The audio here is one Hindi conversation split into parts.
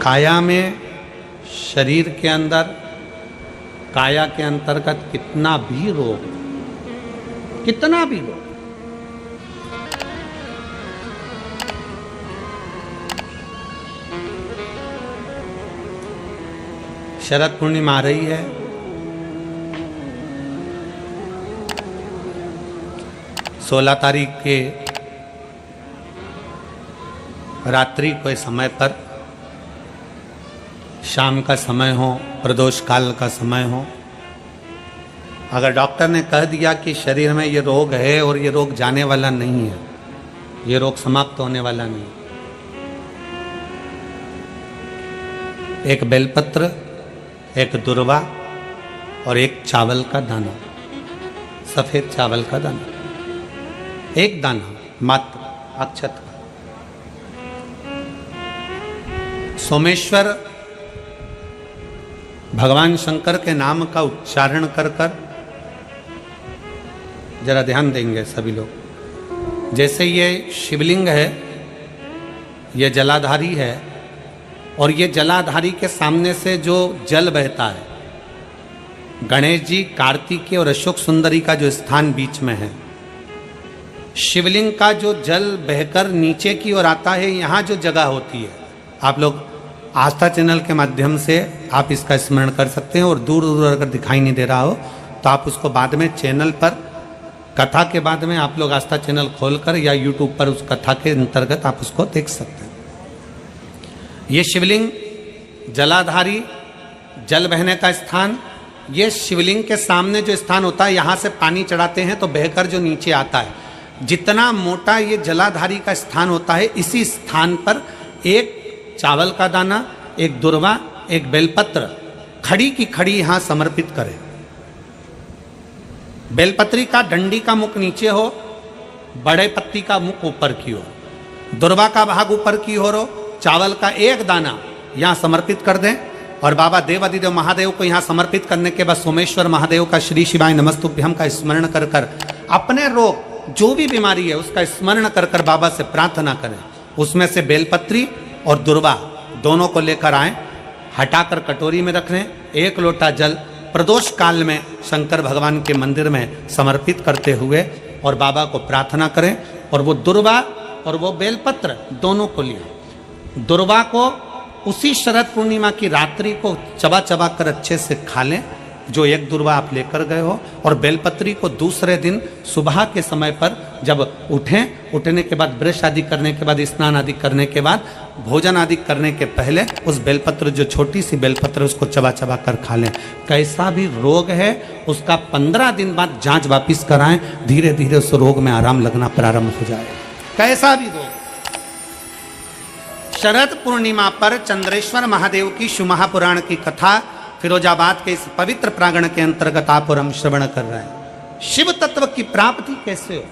काया में, शरीर के अंदर, काया के अंतर्गत कितना भी रोग, कितना भी रोग, शरद पूर्णिमा आ रही है, सोलह तारीख के रात्रि के समय पर, शाम का समय हो, प्रदोष काल का समय हो, अगर डॉक्टर ने कह दिया कि शरीर में ये रोग है और ये रोग जाने वाला नहीं है, ये रोग समाप्त होने वाला नहीं, एक बेलपत्र, एक दुर्वा और एक चावल का दाना, सफेद चावल का दाना, एक दाना मात्र अक्षत का। सोमेश्वर भगवान शंकर के नाम का उच्चारण कर कर, जरा ध्यान देंगे सभी लोग। जैसे ये शिवलिंग है, ये जलाधारी है, और ये जलाधारी के सामने से जो जल बहता है, गणेश जी, कार्तिकेय और अशोक सुंदरी का जो स्थान बीच में है, शिवलिंग का जो जल बहकर नीचे की ओर आता है, यहाँ जो जगह होती है, आप लोग आस्था चैनल के माध्यम से आप इसका स्मरण कर सकते हैं। और दूर दूर अगर दिखाई नहीं दे रहा हो तो आप उसको बाद में चैनल पर, कथा के बाद में आप लोग आस्था चैनल खोलकर या यूट्यूब पर उस कथा के अंतर्गत आप उसको देख सकते हैं। ये शिवलिंग, जलाधारी, जल बहने का स्थान, ये शिवलिंग के सामने जो स्थान होता है, यहाँ से पानी चढ़ाते हैं तो बहकर जो नीचे आता है, जितना मोटा ये जलाधारी का स्थान होता है, इसी स्थान पर एक चावल का दाना, एक दुर्वा, एक बेलपत्र खड़ी की खड़ी यहां समर्पित करें। बेलपत्री का डंडी का मुख नीचे हो, बड़े पत्ती का मुख ऊपर की ओर, दुर्वा का भाग ऊपर की ओर हो, चावल का एक दाना यहां समर्पित कर दें। और बाबा देवादिदेव महादेव को यहां समर्पित करने के बाद सोमेश्वर महादेव का श्री शिवाय नमस्तुभ्यम का स्मरण कर कर अपने रोग, जो भी बीमारी है उसका स्मरण कर कर बाबा से प्रार्थना करें। उसमें से बेलपत्री और दुर्वा दोनों को लेकर आए, हटाकर कटोरी में रख लें। एक लोटा जल प्रदोष काल में शंकर भगवान के मंदिर में समर्पित करते हुए और बाबा को प्रार्थना करें। और वो दुर्वा और वो बेलपत्र दोनों को लिया। दुर्वा को उसी शरद पूर्णिमा की रात्रि को चबा चबा कर अच्छे से खा लें, जो एक दुर्वा आप लेकर गए हो। और बेलपत्री को दूसरे दिन सुबह के समय पर जब उठें, उठने के बाद ब्रश आदि करने के बाद, स्नान आदि करने के बाद, भोजन आदि करने के पहले उस बेलपत्र, जो छोटी सी बेलपत्र, उसको चबा चबा कर खा लें। कैसा भी रोग है उसका 15 दिन बाद जांच वापिस कराएं, धीरे धीरे उस रोग में आराम लगना प्रारंभ हो जाए। कैसा भी रोग। शरद पूर्णिमा पर चंद्रेश्वर महादेव की शिव महापुराण की कथा फिरोजाबाद के इस पवित्र प्रांगण के अंतर्गत आप और हम श्रवण कर रहे हैं। शिव तत्व की प्राप्ति कैसे हो?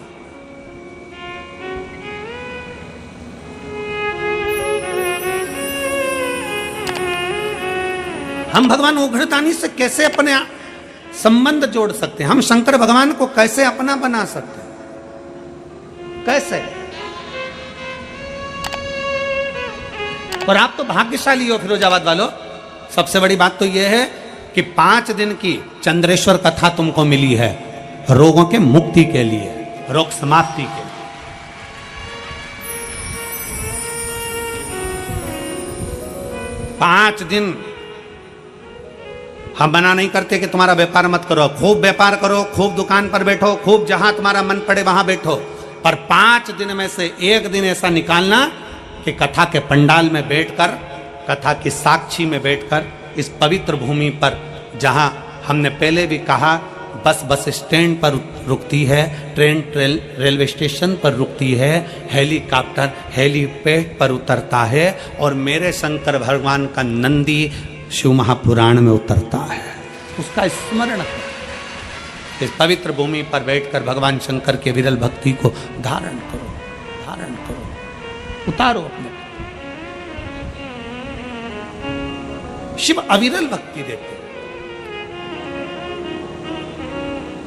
हम भगवान उग्रतानी से कैसे अपने संबंध जोड़ सकते हैं? हम शंकर भगवान को कैसे अपना बना सकते हैं? कैसे? और आप तो भाग्यशाली हो फिरोजाबाद वालों। सबसे बड़ी बात तो यह है कि 5 दिन की चंद्रेश्वर कथा तुमको मिली है रोगों के मुक्ति के लिए, रोग समाप्ति के लिए। 5 दिन हम मना नहीं करते कि तुम्हारा व्यापार मत करो, खूब व्यापार करो, खूब दुकान पर बैठो, खूब जहां तुम्हारा मन पड़े वहां बैठो, पर 5 दिन में से एक दिन ऐसा निकालना कि कथा के पंडाल में बैठकर, कथा की साक्षी में बैठकर, इस पवित्र भूमि पर जहां हमने पहले भी कहा बस स्टैंड पर रुकती है, ट्रेन रेलवे स्टेशन पर रुकती है, हेलीकॉप्टर हेलीपैड पर उतरता है, और मेरे शंकर भगवान का नंदी शिव महापुराण में उतरता है। उसका स्मरण करो। इस पवित्र भूमि पर बैठकर भगवान शंकर के विरल भक्ति को धारण करो, धारण करो, उतारो अपने। शिव अविरल भक्ति देते।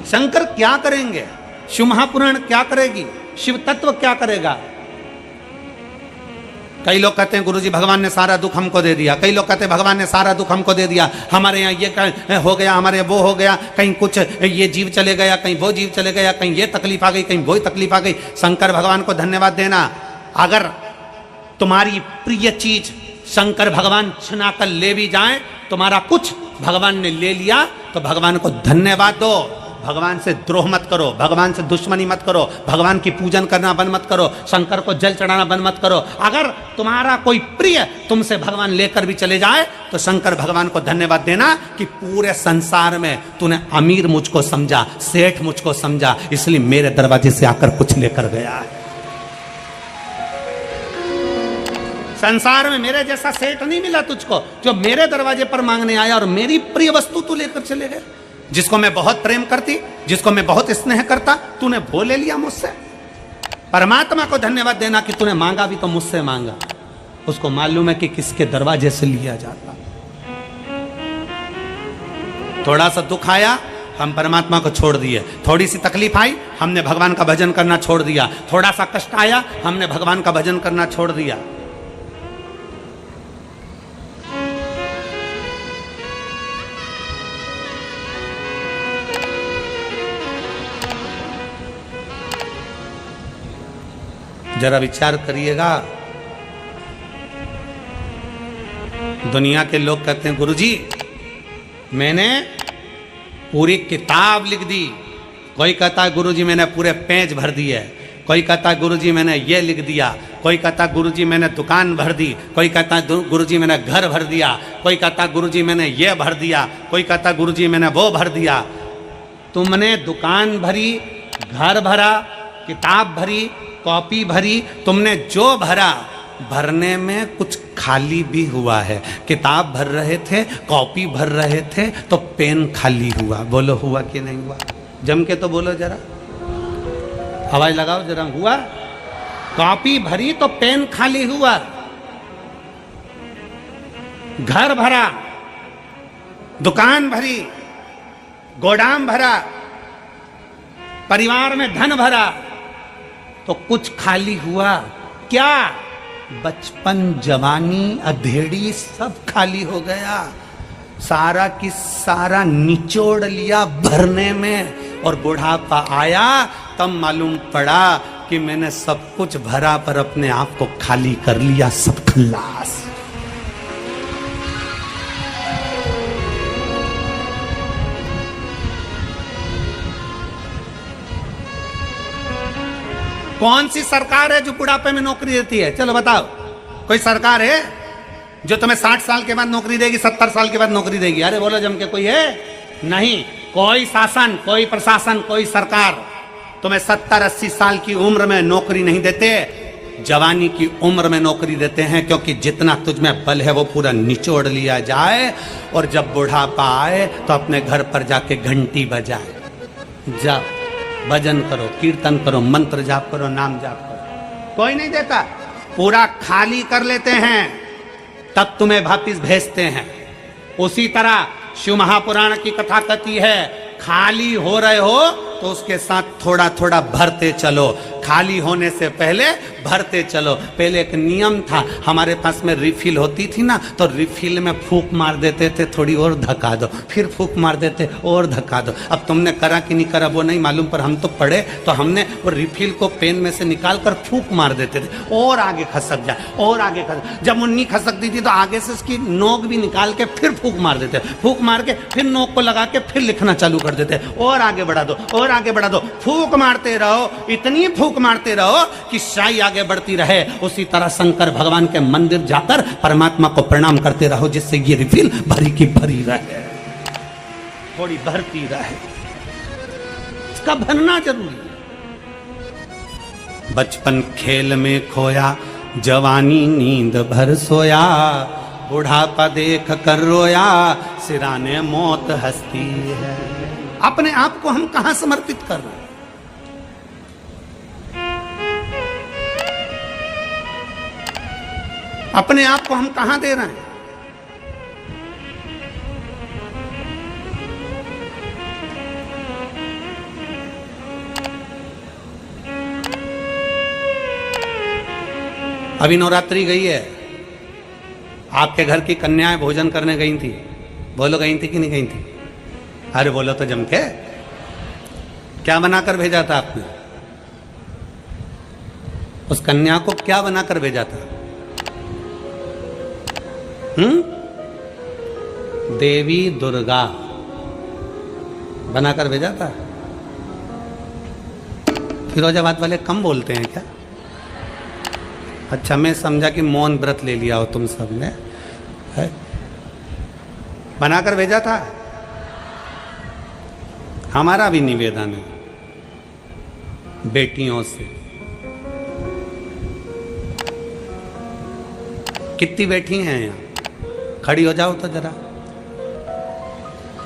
शंकर क्या करेंगे? शिव महापुराण क्या करेगी? शिव तत्व क्या करेगा? कई लोग कहते हैं गुरुजी भगवान ने सारा दुख हमको दे दिया, कई लोग कहते हैं भगवान ने सारा दुख हमको दे दिया, हमारे यहाँ ये हो गया, हमारे वो हो गया, कहीं कुछ ये जीव चले गया, कहीं वो जीव चले गया, कहीं ये तकलीफ आ गई, कहीं वो तकलीफ आ गई। शंकर भगवान को धन्यवाद देना। अगर तुम्हारी प्रिय चीज शंकर भगवान छिना कर ले भी जाए, तुम्हारा कुछ भगवान ने ले लिया, तो भगवान को धन्यवाद दो। भगवान से द्रोह मत करो, भगवान से दुश्मनी मत करो, भगवान की पूजन करना बंद मत करो, शंकर को जल चढ़ाना बंद मत करो। अगर तुम्हारा कोई प्रिय तुमसे भगवान लेकर भी चले जाए, तो शंकर भगवान को धन्यवाद देना कि पूरे संसार में तूने अमीर मुझको समझा, सेठ मुझको समझा, इसलिए मेरे दरवाजे से आकर कुछ लेकर गया है। संसार में मेरे जैसा सेठ नहीं मिला तुझको जो मेरे दरवाजे पर मांगने आया और मेरी प्रिय वस्तु तू लेकर चले गए। जिसको मैं बहुत प्रेम करती, जिसको मैं बहुत स्नेह करता, तूने वो ले लिया मुझसे। परमात्मा को धन्यवाद देना कि तूने मांगा भी तो मुझसे मांगा। उसको मालूम है कि किसके दरवाजे से लिया जाता। थोड़ा सा दुख आया, हम परमात्मा को छोड़ दिए। थोड़ी सी तकलीफ आई, हमने भगवान का भजन करना छोड़ दिया। थोड़ा सा कष्ट आया, हमने भगवान का भजन करना छोड़ दिया। जरा विचार करिएगा। दुनिया के लोग कहते हैं गुरुजी मैंने पूरी किताब लिख दी। कोई कहता है गुरुजी मैंने पूरे पेज भर दिए। कोई कहता है गुरुजी मैंने ये लिख दिया। कोई कहता है गुरुजी मैंने दुकान भर दी। कोई कहता है गुरुजी मैंने घर भर दिया। कोई कहता है गुरुजी मैंने ये भर दिया। कोई कहता है गुरुजी मैंने वो भर दिया। तुमने दुकान भरी, घर भरा, किताब भरी, कॉपी भरी, तुमने जो भरा, भरने में कुछ खाली भी हुआ है। किताब भर रहे थे, कॉपी भर रहे थे, तो पेन खाली हुआ। बोलो हुआ कि नहीं हुआ? जम के तो बोलो जरा, आवाज लगाओ जरा। हुआ? कॉपी भरी तो पेन खाली हुआ। घर भरा, दुकान भरी, गोदाम भरा, परिवार में धन भरा, तो कुछ खाली हुआ। क्या? बचपन, जवानी, अधेड़ी सब खाली हो गया। सारा की सारा निचोड़ लिया भरने में, और बुढ़ापा आया तब मालूम पड़ा कि मैंने सब कुछ भरा पर अपने आप को खाली कर लिया। सब खल्लास। कौन सी सरकार है जो बुढ़ापे में नौकरी देती है? चलो बताओ, कोई सरकार है जो तुम्हें 60 साल के बाद नौकरी देगी, 70 साल के बाद नौकरी देगी? अरे बोलो जम के, कोई है? नहीं। कोई शासन, कोई प्रशासन, कोई सरकार तुम्हें 70-80 साल की उम्र में नौकरी नहीं देते। जवानी की उम्र में नौकरी देते हैं, क्योंकि जितना तुझ में बल है वो पूरा निचोड़ लिया जाए, और जब बुढ़ापा आए तो अपने घर पर जाके घंटी बजाए। जाओ भजन करो, कीर्तन करो, मंत्र जाप करो, नाम जाप करो। कोई नहीं देता। पूरा खाली कर लेते हैं, तब तुम्हें वापिस भेजते हैं। उसी तरह शिव महापुराण की कथा कहती है, खाली हो रहे हो तो उसके साथ थोड़ा थोड़ा भरते चलो। खाली होने से पहले भरते चलो। पहले एक नियम था, हमारे पास में रिफिल होती थी ना, तो रिफिल में फूंक मार देते थे, थोड़ी और धक्का दो, फिर फूंक मार देते और धक्का दो। अब तुमने करा कि नहीं करा वो नहीं मालूम, पर हम तो पढ़े तो हमने वो रिफिल को पेन में से निकाल कर फूंक मार देते थे, और आगे खसक जाए, और आगे खसक। जब मुन्नी खसकती थी तो आगे से उसकी नोक भी निकाल के फिर फूंक मार देते, फूंक मार के फिर नोक को लगा के फिर लिखना चालू कर देते, और आगे बढ़ा दो, और आगे बढ़ा दो। फूंक मारते रहो, इतनी फूंक मारते रहो कि शाही आगे बढ़ती रहे। उसी तरह शंकर भगवान के मंदिर जाकर परमात्मा को प्रणाम करते रहो, जिससे ये रिफिल भरी की भरी रहे, थोड़ी भरती रहे। इसका भरना जरूरी है। बचपन खेल में खोया, जवानी नींद भर सोया, बुढ़ापा देख कर रोया, सिराने मौत हंसती है। अपने आप को हम कहां समर्पित कर रहे हैं? अपने आप को हम कहां दे रहे हैं? अभी नवरात्रि गई है, आपके घर की कन्याएं भोजन करने गई थी, बोलो गई थी कि नहीं गई थी? अरे बोलो तो जम के, क्या बनाकर भेजा था आपने? उस कन्या को क्या बनाकर भेजा था? देवी दुर्गा बनाकर भेजा था। फिरोजाबाद वाले कम बोलते हैं क्या? अच्छा, मैं समझा कि मौन व्रत ले लिया हो तुम सब ने, है? बनाकर भेजा था। हमारा भी निवेदन है बेटियों से, कितनी बेटी हैं यहाँ? खड़ी हो जाओ तो जरा,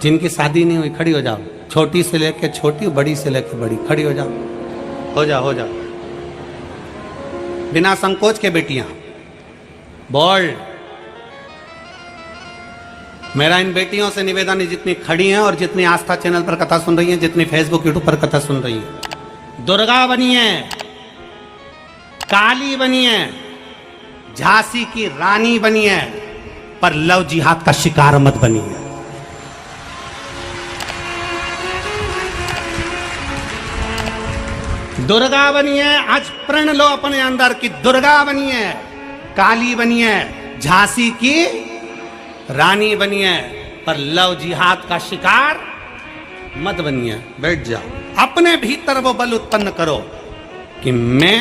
जिनकी शादी नहीं हुई खड़ी हो जाओ, छोटी से लेके छोटी, बड़ी से लेके बड़ी, खड़ी हो जाओ, हो जाओ हो जाओ, बिना संकोच के बेटियां। बोल्ड। मेरा इन बेटियों से निवेदन है, जितनी खड़ी हैं और जितनी आस्था चैनल पर कथा सुन रही हैं, जितनी फेसबुक यूट्यूब पर कथा सुन रही हैं, दुर्गा बनिए, काली बनिए, झांसी की रानी बनिए, पर लव जिहाद का शिकार मत बनिए। दुर्गा बनिए, आज प्रण लो अपने अंदर की दुर्गा बनिए, काली बनिए, झांसी की रानी बनिए, पर लव जिहाद का शिकार मत बनिए। बैठ जाओ, अपने भीतर वो बल उत्पन्न करो कि मैं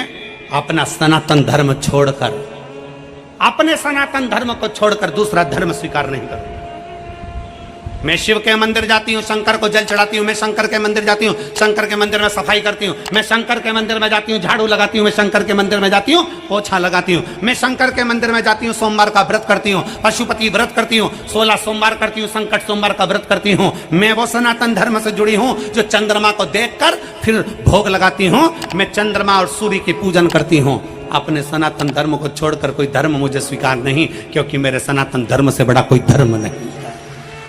अपना सनातन धर्म छोड़कर, अपने सनातन धर्म को छोड़कर दूसरा धर्म स्वीकार नहीं करूं। मैं शिव के मंदिर जाती हूँ, शंकर को जल चढ़ाती हूँ, मैं शंकर के मंदिर जाती हूँ, शंकर के मंदिर में सफाई करती हूँ, मैं शंकर के मंदिर में जाती हूँ, झाड़ू लगाती हूँ, मैं शंकर के मंदिर में जाती हूँ, पोछा लगाती हूँ, मैं शंकर के मंदिर में जाती हूँ, सोमवार का व्रत करती हूँ, पशुपति व्रत करती हूँ, 16 सोमवार करती हूँ, संकट सोमवार का व्रत करती हूँ। मैं वो सनातन धर्म से जुड़ी हूँ जो चंद्रमा को देखकर फिर भोग लगाती हूँ। मैं चंद्रमा और सूर्य की पूजन करती हूँ। अपने सनातन धर्म को छोड़कर कोई धर्म मुझे स्वीकार नहीं, क्योंकि मेरे सनातन धर्म से बड़ा कोई धर्म नहीं।